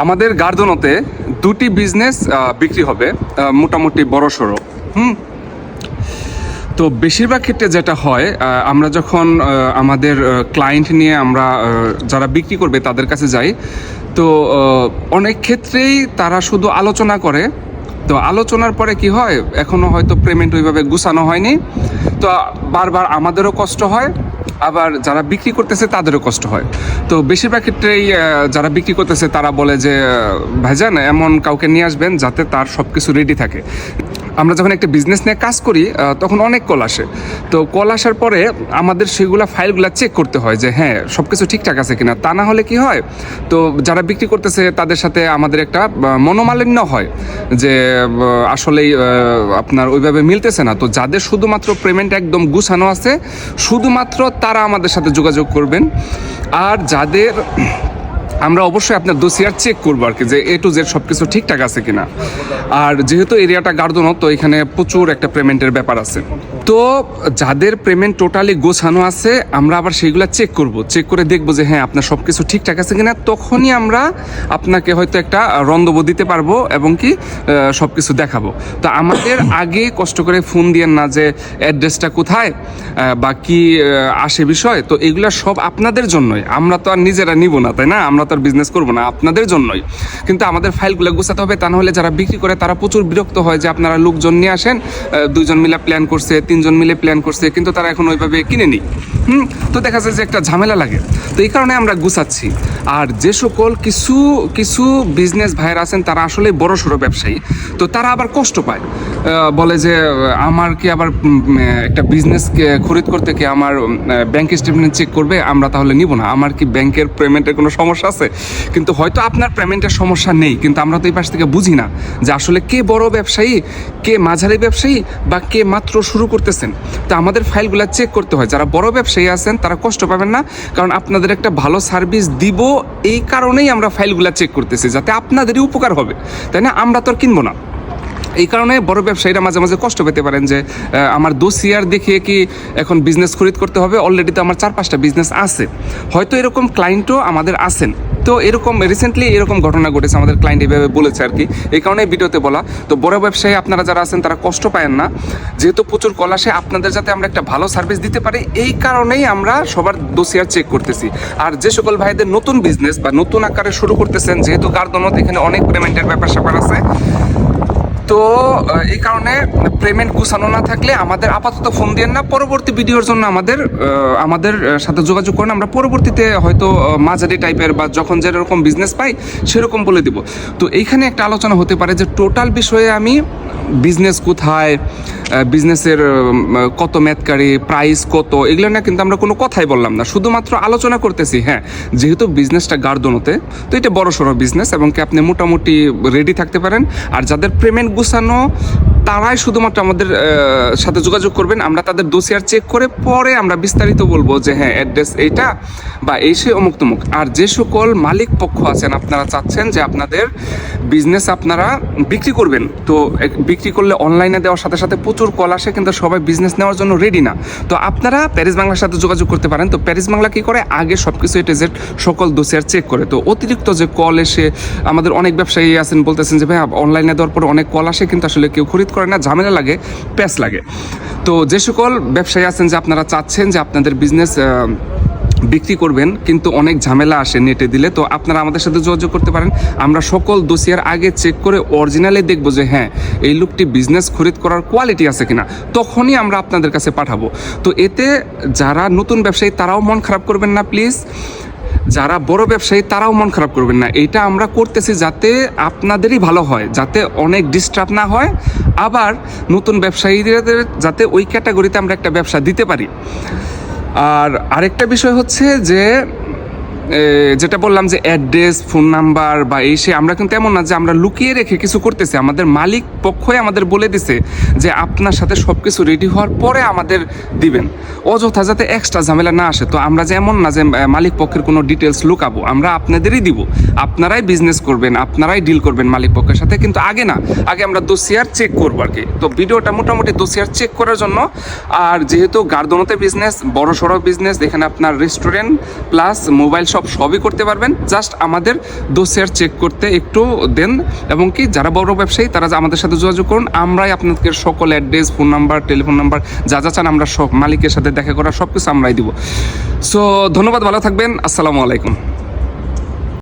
আমাদের গার্ডনতে দুটি বিজনেস বিক্রি হবে, মোটামুটি বড় সড়ো। তো বেশিরভাগ ক্ষেত্রে যেটা হয়, আমরা যখন আমাদের ক্লায়েন্ট নিয়ে আমরা যারা বিক্রি করবে তাদের কাছে যাই, তো অনেক ক্ষেত্রেই তারা শুধু আলোচনা করে। তো আলোচনার পরে কি হয়, এখনও হয়তো পেমেন্ট ওইভাবে গুছানো হয়নি, তো বারবার আমাদেরও কষ্ট হয়, আবার যারা বিক্রি করতেছে তাদেরও কষ্ট হয়। তো বেশিরভাগ ক্ষেত্রেই যারা বিক্রি করতেছে তারা বলে যে ভাইজান এমন কাউকে নিয়ে আসবেন যাতে তার সব কিছু রেডি থাকে। আমরা যখন একটা বিজনেস নিয়ে কাজ করি তখন অনেক কল আসে। তো কল আসার পরে আমাদের সেগুলো ফাইলগুলো চেক করতে হয় যে হ্যাঁ সব কিছু ঠিকঠাক আছে কিনা। তা না হলে কি হয়, তো যারা বিক্রি করতেছে তাদের সাথে আমাদের একটা মনোমালিন্য হয় যে আসলেই আপনার ওইভাবে মিলতেছে না। তো যাদের শুধুমাত্র পেমেন্ট একদম গুছানো আছে, শুধুমাত্র তারা আমাদের সাথে যোগাযোগ করবেন। আর যাদের আমরা অবশ্যই আপনার দোসিয়ার চেক করবো আর কি, যে A to Z সব কিছু ঠিকঠাক আছে কিনা। আর যেহেতু এরিয়াটা গার্ডনও, তো এখানে প্রচুর একটা পেমেন্টের ব্যাপার আছে। তো যাদের পেমেন্ট টোটালি গোছানো আছে আমরা আবার সেইগুলো চেক করব, চেক করে দেখবো যে হ্যাঁ আপনার সব কিছু ঠিকঠাক আছে কিনা। তখনই আমরা আপনাকে হয়তো একটা রন্ধব দিতে পারবো এবং কি সব কিছু দেখাবো। তো আমাদের আগে কষ্ট করে ফোন দিয়েন না যে অ্যাড্রেসটা কোথায় বা কি আসে বিষয়। তো এগুলো সব আপনাদের জন্যই, আমরা তো আর নিজেরা নিব না, তাই না? আমরা তো আর বিজনেস করবো না, আপনাদের জন্যই। কিন্তু আমাদের ফাইলগুলো গুছাতে হবে, তা নাহলে যারা বিক্রি করে তারা প্রচুর বিরক্ত হয় যে আপনারা লোকজন নিয়ে আসেন, দুইজন মিলে প্ল্যান করছে, তিনজন মিলে প্ল্যান করছে, কিন্তু তারা এখন ওইভাবে কিনে নিই। তো দেখা যায় যে একটা ঝামেলা লাগে। তো এই কারণে আমরা গুছাচ্ছি। আর যে সকল কিছু কিছু বিজনেস ভাইয়েরা আছেন তারা আসলে বড় সড়ো ব্যবসায়ী, তো তারা আবার কষ্ট পায়, বলে যে আমার কি আবার একটা বিজনেসকে খরিদ করতে কি আমার ব্যাংক স্টেটমেন্ট চেক করবে, আমরা তাহলে নিব না। আমার কি ব্যাংকের পেমেন্টের কোনো সমস্যা আছে? কিন্তু হয়তো আপনার পেমেন্টের সমস্যা নেই, কিন্তু আমরা তো এই পাশ থেকে বুঝি না যে আসলে কে বড় ব্যবসায়ী, কে মাঝারি ব্যবসায়ী, বা কে মাত্র শুরু করতেছেন। তো আমাদের ফাইলগুলো চেক করতে হয়। যারা বড় ব্যবসায়ী আছেন তারা কষ্ট পাবেন না, কারণ আপনাদের একটা ভালো সার্ভিস দিব, এই কারণেই আমরা ফাইলগুলো চেক করতেছি, যাতে আপনাদেরই উপকার হবে, তাই না? আমরা তো আর কিনবো না। এই কারণে বড় ব্যবসায়ীরা মাঝে মাঝে কষ্ট পেতে পারেন যে আমার দোসিয়ার দেখিয়ে কি এখন বিজনেস খরিদ করতে হবে? অলরেডি তো আমার 4-5টা বিজনেস আছে। হয়তো এরকম ক্লায়েন্টও আমাদের আছেন। তো এরকম রিসেন্টলি এরকম ঘটনা ঘটেছে, আমাদের ক্লায়েন্ট এইভাবে বলেছে আর কি, এই কারণে ভিডিওতে বলা। তো বড় ব্যবসায়ী আপনারা যারা আছেন তারা কষ্ট পায়েন না, যেহেতু প্রচুর কল আসে, আপনাদের যাতে আমরা একটা ভালো সার্ভিস দিতে পারি এই কারণেই আমরা সবার দোসিয়ার চেক করতেছি। আর যে সকল ভাইদের নতুন বিজনেস বা নতুন আকারে শুরু করতেছেন, যেহেতু গার্ডনতে এখানে অনেক পেমেন্টের ব্যাপার স্যাপার আছে, তো এই কারণে পেমেন্ট গুছানো না থাকলে আমাদের আপাতত ফোন দিয়েন না। পরবর্তী ভিডিওর জন্য আমাদের সাথে যোগাযোগ করেন। আমরা পরবর্তীতে হয়তো মাঝারি টাইপের বা যখন যেরকম বিজনেস পাই সেরকম বলে দিব। তো এইখানে একটা আলোচনা হতে পারে যে টোটাল বিষয়ে আমি বিজনেস কোথায়, বিজনেসের কত মেতকারি, প্রাইস কত, এগুলো না কিন্তু আমরা কোনো কথাই বললাম না, শুধুমাত্র আলোচনা করতেছি। হ্যাঁ, যেহেতু বিজনেসটা গার্ডনতে, তো এটা বড় সড়ো বিজনেস এবং কি আপনি মোটামুটি রেডি থাকতে পারেন। আর যাদের পেমেন্ট গুছানো তারাই শুধুমাত্র আমাদের সাথে যোগাযোগ করবেন। আমরা তাদের দোসিয়ার চেক করে পরে আমরা বিস্তারিত বলবো যে হ্যাঁ অ্যাড্রেস এইটা বা এই সে অমুক তমুক। আর যে সকল মালিক পক্ষ আছেন, আপনারা চাচ্ছেন যে আপনাদের বিজনেস আপনারা বিক্রি করবেন, তো বিক্রি করলে অনলাইনে দেওয়ার সাথে সাথে প্রচুর কল আসে, কিন্তু সবাই বিজনেস নেওয়ার জন্য রেডি না। তো আপনারা প্যারিস বাংলার সাথে যোগাযোগ করতে পারেন। তো প্যারিস বাংলা কী করে, আগে সব কিছু A to Z সকল দোসিয়ার চেক করে। তো অতিরিক্ত যে কল এসে আমাদের অনেক ব্যবসায়ী আছেন বলতেছেন যে ভাই অনলাইনে দেওয়ার পর অনেক কল আসে, কিন্তু আসলে কেউ খরিদ করে না, ঝামেলা লাগে, প্যাচ লাগে। তো যে সকল ব্যবসায়ী আছেন যে আপনারা চাচ্ছেন যে আপনাদের বিজনেস বিক্রি করবেন কিন্তু অনেক ঝামেলা আসে নেটে দিলে, তো আপনারা আমাদের সাথে যোগাযোগ করতে পারেন। আমরা সকল দোসিয়ার আগে চেক করে অরিজিনালি দেখবো যে হ্যাঁ এই লোকটি বিজনেস খরিদ করার কোয়ালিটি আছে কিনা, তখনই আমরা আপনাদের কাছে পাঠাবো। তো এতে যারা নতুন ব্যবসায়ী তারাও মন খারাপ করবেন না প্লিজ, যারা বড় ব্যবসায়ী তারাও মন খারাপ করবেন না। এইটা আমরা করতেছি যাতে আপনাদেরই ভালো হয়, যাতে অনেক ডিস্টার্ব না হয়, আবার নতুন ব্যবসায়ীদের যাতে ওই ক্যাটাগরিতে আমরা একটা ব্যবসা দিতে পারি। আর আরেকটা বিষয় হচ্ছে যে যেটা বললাম যে অ্যাড্রেস, ফোন নাম্বার বা এই সে, আমরা কিন্তু এমন না যে আমরা লুকিয়ে রেখে কিছু করতেছি। আমাদের মালিক পক্ষই আমাদের বলে দিছে যে আপনার সাথে সব কিছু রেডি হওয়ার পরে আমাদের দিবেন, অযথা যাতে এক্সট্রা ঝামেলা না আসে। তো আমরা যে এমন না যে মালিক পক্ষের কোনো ডিটেলস লুকাবো, আমরা আপনাদেরই দিব, আপনারাই বিজনেস করবেন, আপনারাই ডিল করবেন মালিক পক্ষের সাথে, কিন্তু আগে না, আগে আমরা দোসিয়ার চেক করবো আর কি। তো ভিডিওটা মোটামুটি দোসিয়ার চেক করার জন্য। আর যেহেতু গার্ডনতে বিজনেস বড় সড়ো বিজনেস, এখানে আপনার রেস্টুরেন্ট প্লাস মোবাইল শপ সবই করতে পারবেন। জাস্ট আমাদের দোসিয়ার চেক করতে একটু দেন, এবং কি যারা বড় ব্যবসায়ী তারা আমাদের সাথে যোগাযোগ করুন। আমরাই আপনাদের সকল address, phone number, telephone number যা যা চান আমরা সব মালিকের সাথে দেখা করা সব কিছু আমরাই দিব। সো ধন্যবাদ, ভালো থাকবেন, আসসালামু আলাইকুম।